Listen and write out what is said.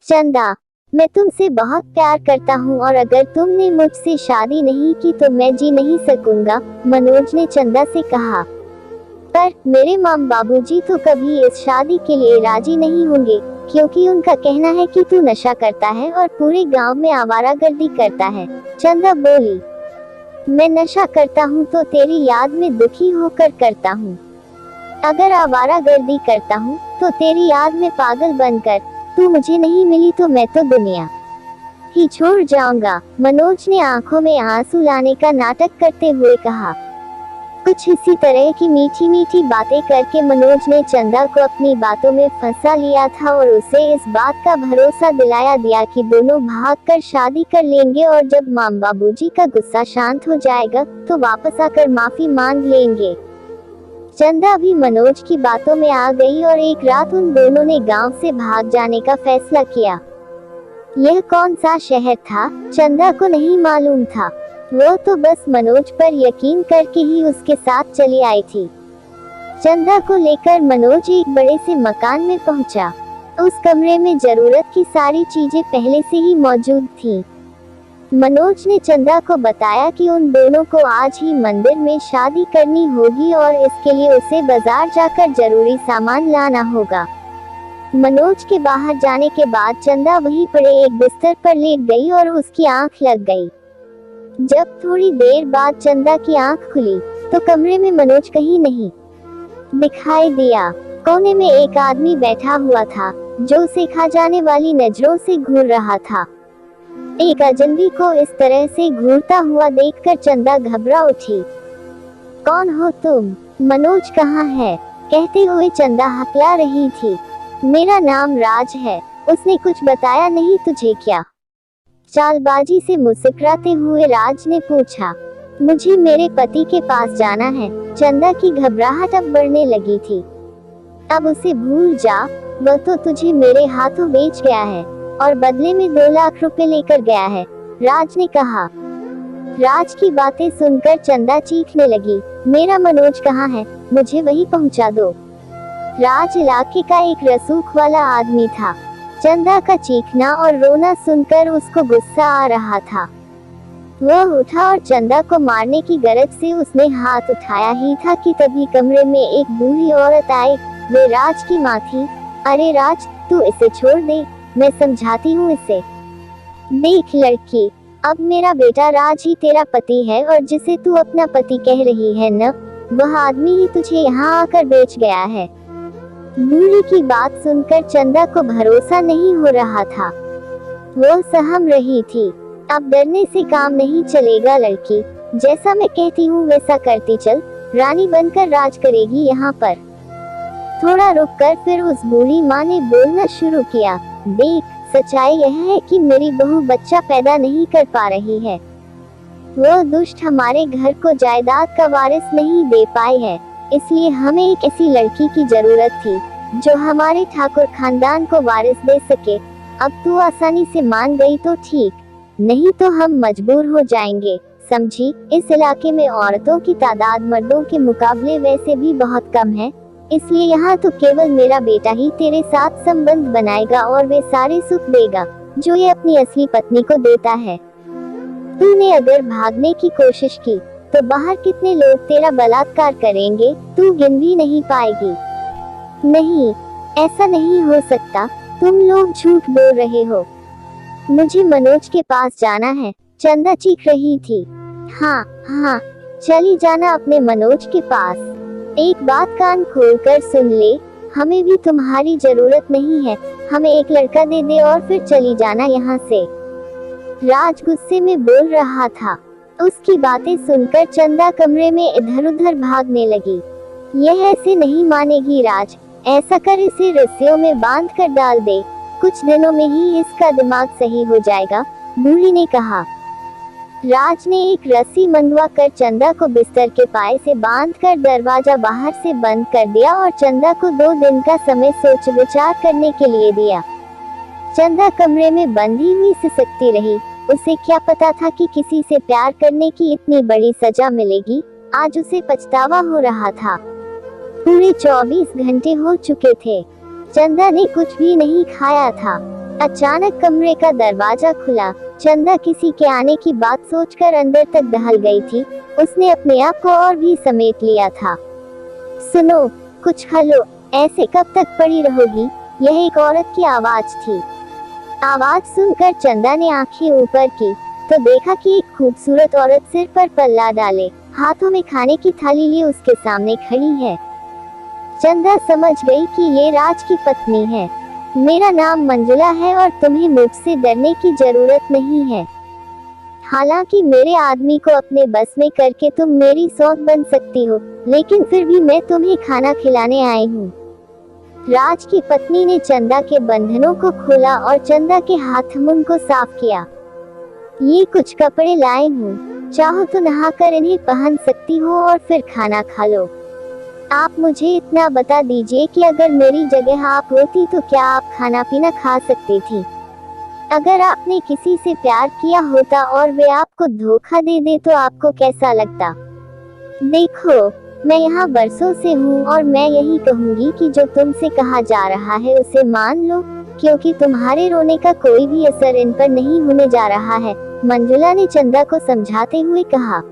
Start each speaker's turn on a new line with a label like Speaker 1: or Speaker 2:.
Speaker 1: चंदा, मैं तुमसे बहुत प्यार करता हूँ और अगर तुमने मुझसे शादी नहीं की तो मैं जी नहीं सकूंगा, मनोज ने चंदा से कहा। पर मेरे माम बाबूजी तो कभी इस शादी के लिए राजी नहीं होंगे, क्योंकि उनका कहना है कि तू नशा करता है और पूरे गांव में आवारागर्दी करता है। चंदा बोली, मैं नशा करता हूँ तो तेरी याद में दुखी होकर करता हूँ। अगर आवारागर्दी करता हूँ तो तेरी याद में पागल बनकर। तू मुझे नहीं मिली तो मैं तो दुनिया ही छोड़ जाऊंगा, मनोज ने आंखों में आंसू लाने का नाटक करते हुए कहा। कुछ इसी तरह की मीठी मीठी बातें करके मनोज ने चंदा को अपनी बातों में फंसा लिया था और उसे इस बात का भरोसा दिलाया दिया कि दोनों भागकर शादी कर लेंगे और जब माँ बाबूजी का गुस्सा शांत हो जाएगा तो वापस आकर माफी मांग लेंगे। चंदा भी मनोज की बातों में आ गई और एक रात उन दोनों ने गांव से भाग जाने का फैसला किया। यह कौन सा शहर था, चंदा को नहीं मालूम था। वो तो बस मनोज पर यकीन करके ही उसके साथ चली आई थी। चंदा को लेकर मनोज एक बड़े से मकान में पहुंचा। उस कमरे में जरूरत की सारी चीजें पहले से ही मौजूद थीं। मनोज ने चंदा को बताया कि उन दोनों को आज ही मंदिर में शादी करनी होगी और इसके लिए उसे बाजार जाकर जरूरी सामान लाना होगा। मनोज के बाहर जाने के बाद चंदा वहीं पड़े एक बिस्तर पर लेट गई और उसकी आंख लग गई। जब थोड़ी देर बाद चंदा की आंख खुली तो कमरे में मनोज कहीं नहीं दिखाई दिया। कोने में एक आदमी बैठा हुआ था जो उसे खा जाने वाली नजरों से घूर रहा था। एक अजनबी को इस तरह से घूरता हुआ देखकर चंदा घबरा उठी। कौन हो तुम? मनोज कहाँ है? कहते हुए चंदा हकला रही थी। मेरा नाम राज है। उसने कुछ बताया नहीं तुझे क्या? चालबाजी से मुस्कुराते हुए राज ने पूछा। मुझे मेरे पति के पास जाना है। चंदा की घबराहट अब बढ़ने लगी थी। अब उसे भूल जा, वह तो तुझे मेरे हाथों बेच गया है और बदले में 2 लाख रुपए लेकर गया है, राज ने कहा। राज की बातें सुनकर चंदा चीखने लगी। मेरा मनोज कहाँ है? मुझे वहीं पहुंचा दो। राज इलाके का एक रसूख वाला आदमी था। चंदा का चीखना और रोना सुनकर उसको गुस्सा आ रहा था। वह उठा और चंदा को मारने की गरज से उसने हाथ उठाया ही था कि तभी कमरे में एक बूढ़ी औरत आई। वे राज की माँ थी। अरे राज, तू इसे छोड़ दे, मैं समझाती हूँ इसे। देख लड़की, अब मेरा बेटा राज ही तेरा पति है और जिसे तू अपना पति कह रही है न, वह आदमी ही तुझे यहाँ आकर बेच गया है। बूढ़ी की बात सुनकर चंदा को भरोसा नहीं हो रहा था। वो सहम रही थी। अब डरने से काम नहीं चलेगा लड़की, जैसा मैं कहती हूँ वैसा करती चल, रानी बनकर राज करेगी यहाँ पर। थोड़ा रुककर फिर उस बूढ़ी माँ ने बोलना शुरू किया। देख, सच्चाई यह है कि मेरी बहू बच्चा पैदा नहीं कर पा रही है। वो दुष्ट हमारे घर को जायदाद का वारिस नहीं दे पाई है, इसलिए हमें एक ऐसी लड़की की जरूरत थी जो हमारे ठाकुर खानदान को वारिस दे सके। अब तू आसानी से मान गई तो ठीक, नहीं तो हम मजबूर हो जाएंगे, समझी। इस इलाके में औरतों की तादाद मर्दों के मुकाबले वैसे भी बहुत कम है, इसलिए यहाँ तो केवल मेरा बेटा ही तेरे साथ संबंध बनाएगा और वे सारे सुख देगा जो ये अपनी असली पत्नी को देता है। तूने अगर भागने की कोशिश की तो बाहर कितने लोग तेरा बलात्कार करेंगे, तू गिन भी नहीं पाएगी। नहीं, ऐसा नहीं हो सकता, तुम लोग झूठ बोल रहे हो। मुझे मनोज के पास जाना है, चंदा चीख रही थी। हाँ हाँ, चली जाना अपने मनोज के पास। एक बात कान खोलकर सुन ले, हमें भी तुम्हारी जरूरत नहीं है, हमें एक लड़का दे दे और फिर चली जाना यहाँ से। राज गुस्से में बोल रहा था। उसकी बातें सुनकर चंदा कमरे में इधर उधर भागने लगी। यह ऐसे नहीं मानेगी राज, ऐसा कर इसे रस्सियों में बांध कर डाल दे, कुछ दिनों में ही इसका दिमाग सही हो जाएगा, बूढ़ी ने कहा। राज ने एक रस्सी मंगवा कर चंदा को बिस्तर के पाए से बांधकर दरवाजा बाहर से बंद कर दिया और चंदा को 2 दिन का समय सोच विचार करने के लिए दिया। चंदा कमरे में बंधी हुई सिसकती रही। उसे क्या पता था कि किसी से प्यार करने की इतनी बड़ी सजा मिलेगी। आज उसे पछतावा हो रहा था। पूरे 24 घंटे हो चुके थे। चंदा ने कुछ भी नहीं खाया था। अचानक कमरे का दरवाजा खुला। चंदा किसी के आने की बात सोचकर अंदर तक दहल गई थी। उसने अपने आप को और भी समेट लिया था। सुनो, कुछ खलो, ऐसे कब तक पड़ी रहोगी? यह एक औरत की आवाज थी। आवाज सुनकर चंदा ने आंखें ऊपर की तो देखा कि एक खूबसूरत औरत सिर पर पल्ला डाले, हाथों में खाने की थाली लिए उसके सामने खड़ी है। चंदा समझ गई कि ये राज की पत्नी है। मेरा नाम मंजुला है और तुम्हें मुझसे डरने की जरूरत नहीं है। हालांकि मेरे आदमी को अपने बस में करके तुम मेरी सौत बन सकती हो, लेकिन फिर भी मैं तुम्हें खाना खिलाने आई हूँ। राज की पत्नी ने चंदा के बंधनों को खोला और चंदा के हाथ मुंह को साफ किया। ये कुछ कपड़े लाए हूँ, चाहो तो नहाकर इन्हें पहन सकती हो और फिर खाना खा लो। आप मुझे इतना बता दीजिए कि अगर मेरी जगह आप होती तो क्या आप खाना पीना खा सकती थी? अगर आपने किसी से प्यार किया होता और वे आपको धोखा दे दे तो आपको कैसा लगता? देखो, मैं यहाँ बरसों से हूँ और मैं यही कहूँगी कि जो तुमसे कहा जा रहा है उसे मान लो, क्योंकि तुम्हारे रोने का कोई भी असर इन पर नहीं होने जा रहा है। मंजुला ने चंदा को समझाते हुए कहा।